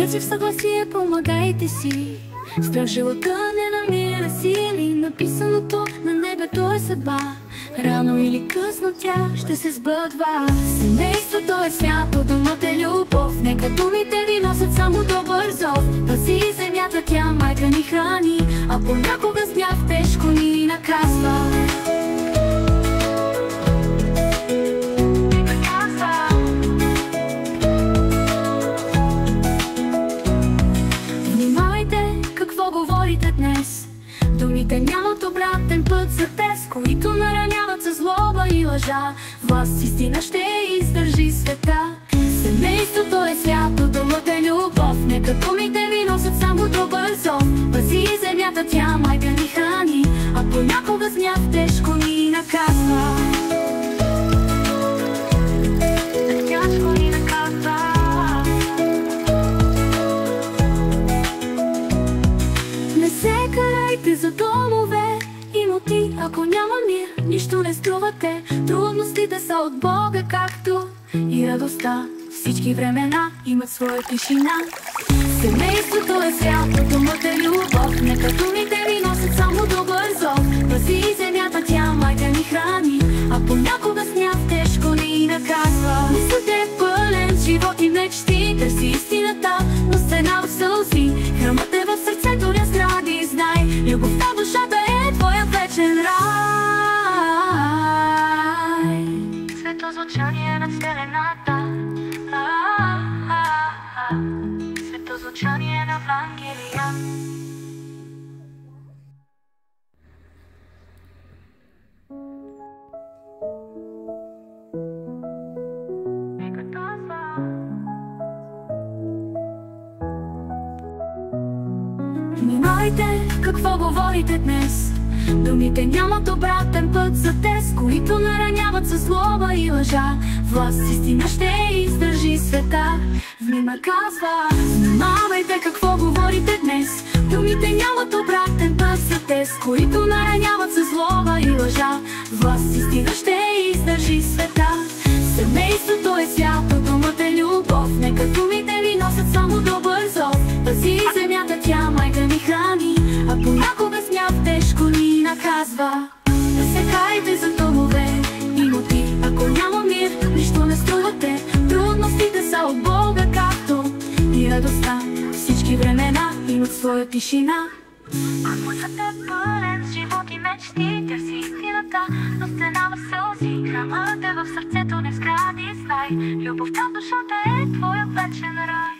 Влезли в съгласие, помагайте си. Страх живота не намира сили. Написаното на небето е съдба. Рано или късно тя ще се сбъдва. Семейството е свято, домът е любов. Нека думите ви носят само добър зов. Пази земята, тя майка ни храни, а понякога с гняв тежко ни наказва. Внимавайте какво говорите днес. Думите нямат обратен път за тез, които нараняват със злоба и лъжа. Власт истина ще издържи света. Семейството е свято, домът е любов. Нека думите ви носят само добър зов. Пази земята, тя майка ни храни, а понякога с гняв тежко ни наказва. Тежко ни наказва. Не се карайте за домове, имоти, ако няма мир, нищо не струвате. Трудностите са от Бога, както и радостта. Всички времена имат своя тишина. Семейството е свято, домът е любов. Нека думите ви носят само добър зов. Пази земята, тя майка ни храни, а понякога с гняв тежко ни наказва. Мислът е пълен с живот и мечти. Търси истината, но стена в сълзи. Храмът е в сърцето, не сгради, знай. Любовта в душата е твоя вечен рай. Светозвучание над вселената. Светозвучание на Евангелия. Внимавайте какво говорите днес. Думите нямат обратен път за тез, които нараняват със злоба и лъжа. Власт истина ще издържи света. Внима казва, внимавайте какво говорите днес. Думите нямат обратен път за тез, които нараняват със злоба и лъжа. Власт истина ще издържи света. Семейството е свято, домът е любов. Нека думите ви носят само добър зов. Пази земята, тя майка ни храни, а понякога с гняв тежко ни наказва. Не се кайте за домове, имоти, ако няма мир, нищо не струвате. Трудностите са от Бога, както и радостта. Всички времена имат своя тишина. Пътят е пълен с живот и мечти. Търси истината, но стена в сълзи. Храмът е в сърцето, не сгради, знай. Любовта в душата е твоя вечен рай.